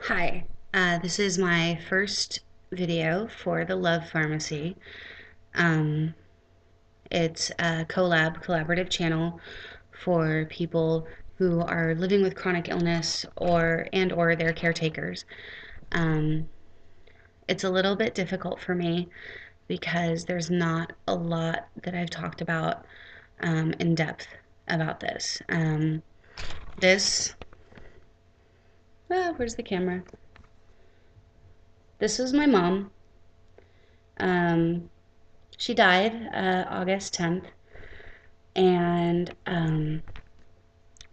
Hi, this is my first video for the Love Pharmacy. Um, it's a collaborative channel for people who are living with chronic illness or their caretakers. Um, it's a little bit difficult for me because there's not a lot that I've talked about in depth about this. This, where's the camera? This was my mom. Um, She died August 10th, and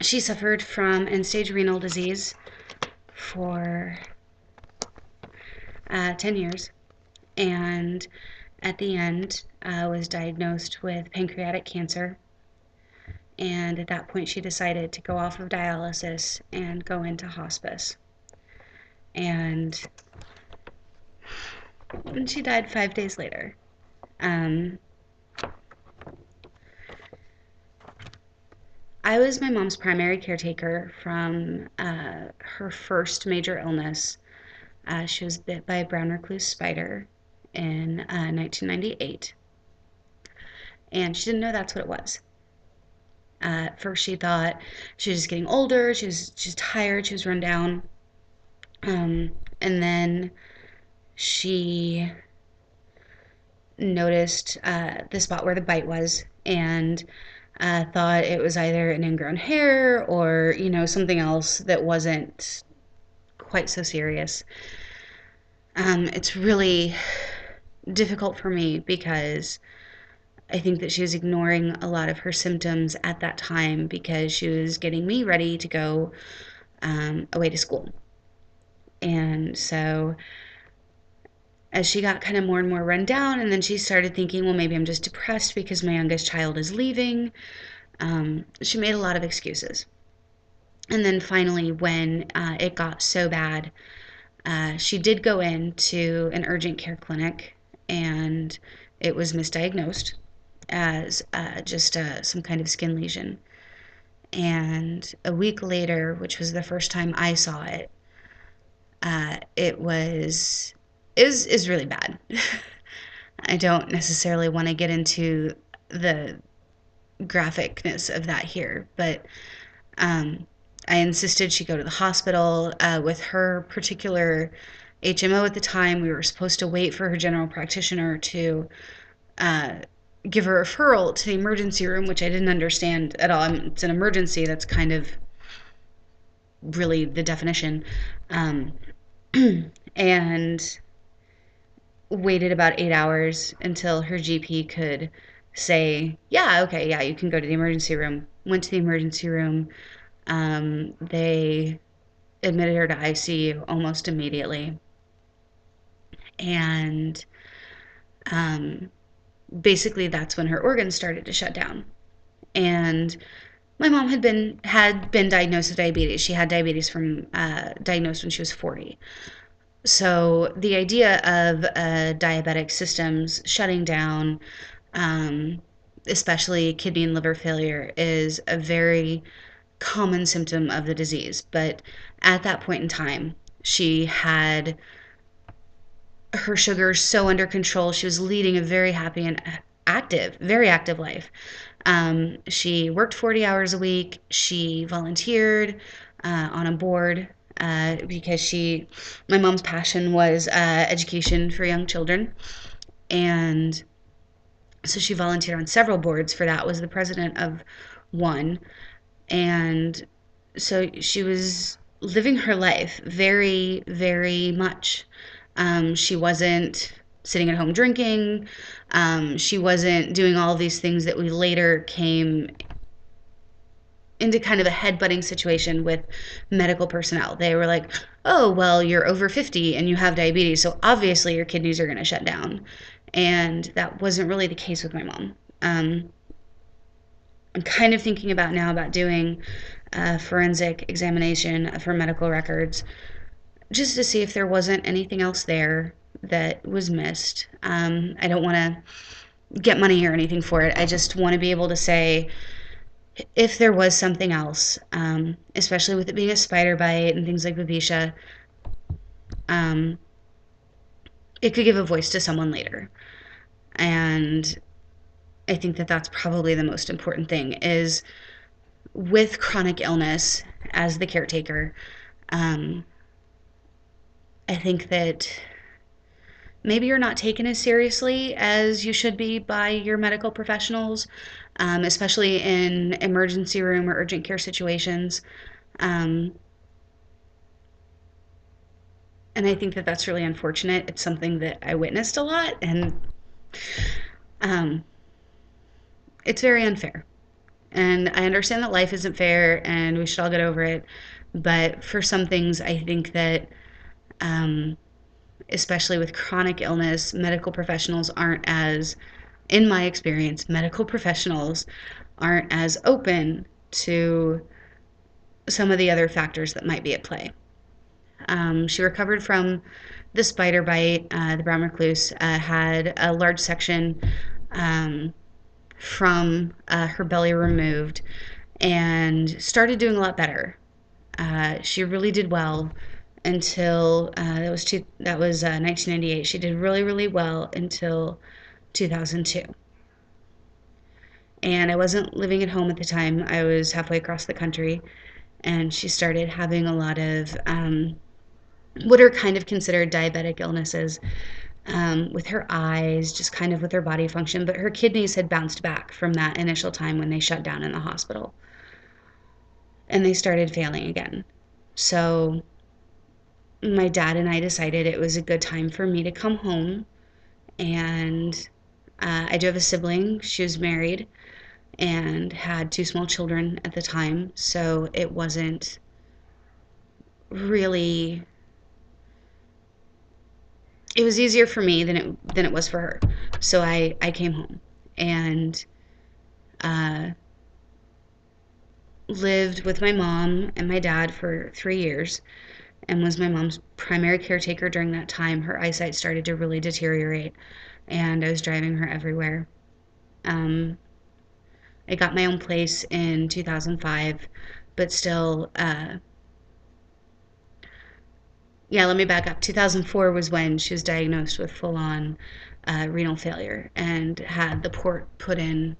she suffered from end-stage renal disease for 10 years, and at the end was diagnosed with pancreatic cancer. And at that point, she decided to go off of dialysis and go into hospice. And she died 5 days later. Um, I was my mom's primary caretaker from her first major illness. She was bit by a brown recluse spider in 1998, and she didn't know that's what it was. At first, she thought she was just getting older. She's tired. She was run down, and then she noticed the spot where the bite was, and thought it was either an ingrown hair or something else that wasn't quite so serious. It's really difficult for me because I think that she was ignoring a lot of her symptoms at that time because she was getting me ready to go away to school. And so as she got kind of more and more run down, and then she started thinking, well, maybe I'm just depressed because my youngest child is leaving. She made a lot of excuses. And then finally, when it got so bad, she did go into an urgent care clinic, and it was misdiagnosed as just some kind of skin lesion. And a week later, which was the first time I saw it, it was is really bad. I don't necessarily want to get into the graphicness of that here, but I insisted she go to the hospital with her particular HMO at the time. We were supposed to wait for her general practitioner to uh, give her a referral to the emergency room, which I didn't understand at all. It's an emergency. That's kind of really the definition. Um, and waited about 8 hours until her GP could say, yeah, okay, yeah, you can go to the emergency room. Went to the emergency room. They admitted her to ICU almost immediately. And basically, that's when her organs started to shut down. And my mom had been diagnosed with diabetes. She had diabetes from diagnosed when she was 40. So the idea of diabetic systems shutting down, um, especially kidney and liver failure, is a very common symptom of the disease. But at that point in time, she had her sugars so under control. She was leading a very happy and very active life. She worked 40 hours a week. She volunteered on a board because my mom's passion was education for young children. And so she volunteered on several boards for that, was the president of one. And so she was living her life very, very much. She wasn't sitting at home drinking. She wasn't doing all these things that we later came into kind of a headbutting situation with medical personnel. They were like, oh, well, you're over 50 and you have diabetes, so obviously your kidneys are going to shut down. And that wasn't really the case with my mom. I'm kind of thinking about now about doing a forensic examination of her medical records just to see if there wasn't anything else there that was missed. I don't want to get money or anything for it. I just want to be able to say if there was something else, especially with it being a spider bite and things like babesia, um, it could give a voice to someone later. And I think that that's probably the most important thing is with chronic illness as the caretaker. um, I think that maybe you're not taken as seriously as you should be by your medical professionals, especially in emergency room or urgent care situations. Um, and I think that that's really unfortunate. It's something that I witnessed a lot, and um, it's very unfair. And I understand that life isn't fair and we should all get over it. But for some things, I think that, um, especially with chronic illness, medical professionals aren't as, in my experience, medical professionals aren't as open to some of the other factors that might be at play. She recovered from the spider bite. The brown recluse had a large section um, from her belly removed and started doing a lot better. She really did well until that was 1998. She did really really well until 2002. And I wasn't living at home at the time. I was halfway across the country, and she started having a lot of what are kind of considered diabetic illnesses, with her eyes, just kind of with her body function. But her kidneys had bounced back from that initial time when they shut down in the hospital, and they started failing again. So my dad and I decided it was a good time for me to come home. And I do have a sibling. She was married and had two small children at the time. So it wasn't really, it was easier for me than it was for her. So I came home and uh, lived with my mom and my dad for 3 years and was my mom's primary caretaker during that time. Her eyesight started to really deteriorate, and I was driving her everywhere. Um, I got my own place in 2005, but still, yeah, let me back up. 2004 was when she was diagnosed with full on renal failure and had the port put in,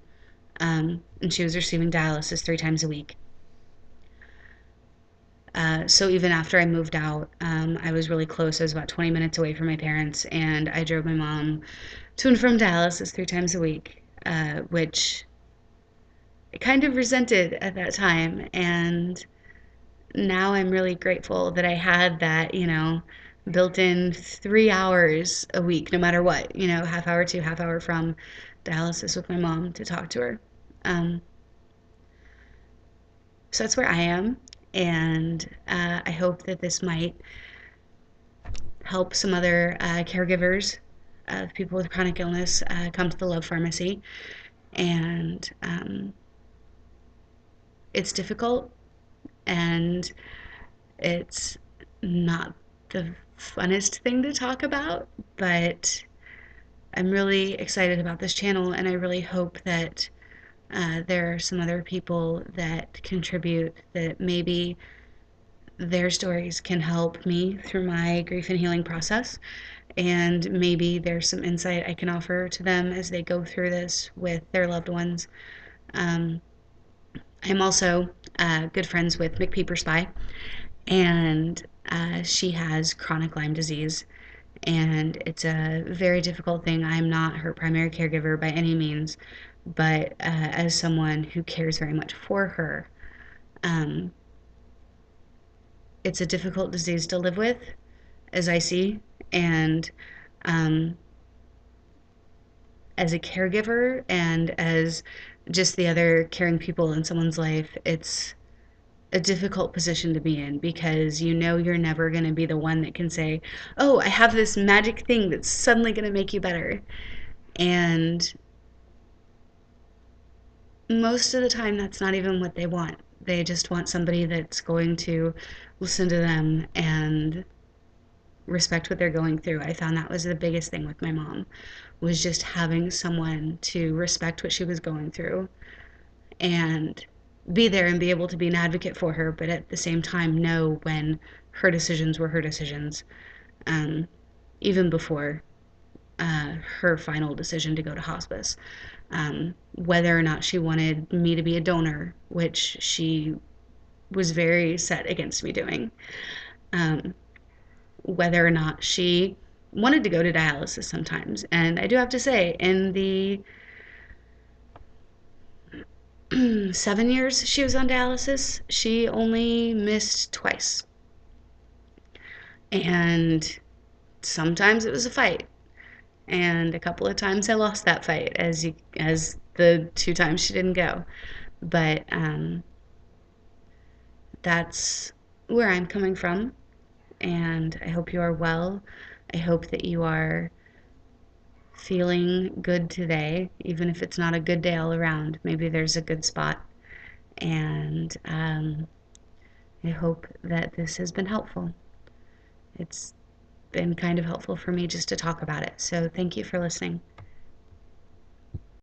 and she was receiving dialysis 3 times a week. So even after I moved out, I was really close. I was about 20 minutes away from my parents, and I drove my mom to and from dialysis 3 times a week, which I kind of resented at that time. And now I'm really grateful that I had that, built in 3 hours a week, no matter what, half hour to half hour from dialysis with my mom to talk to her. Um, so that's where I am. And I hope that this might help some other caregivers of people with chronic illness come to the Love Pharmacy. And it's difficult, and it's not the funnest thing to talk about, but I'm really excited about this channel, and I really hope that there are some other people that contribute that maybe their stories can help me through my grief and healing process. And maybe there's some insight I can offer to them as they go through this with their loved ones. Um, I'm also good friends with McPeeper Spy, and she has chronic Lyme disease, and it's a very difficult thing. I'm not her primary caregiver by any means, but as someone who cares very much for her, um, it's a difficult disease to live with, as I see. And um, as a caregiver and as just the other caring people in someone's life, it's a difficult position to be in because you're never going to be the one that can say, "Oh, I have this magic thing that's suddenly going to make you better." And most of the time, that's not even what they want. They just want somebody that's going to listen to them and respect what they're going through. I found that was the biggest thing with my mom, was just having someone to respect what she was going through and be there and be able to be an advocate for her, but at the same time know when her decisions were her decisions. um, even before her final decision to go to hospice. Whether or not she wanted me to be a donor, which she was very set against me doing. Um, Whether or not she wanted to go to dialysis sometimes. And I do have to say, in the 7 years she was on dialysis, she only missed twice. And sometimes it was a fight. And a couple of times I lost that fight, as the 2 times she didn't go. But that's where I'm coming from. And I hope you are well. I hope that you are feeling good today, even if it's not a good day all around. Maybe there's a good spot. And I hope that this has been helpful. It's been kind of helpful for me just to talk about it. So thank you for listening.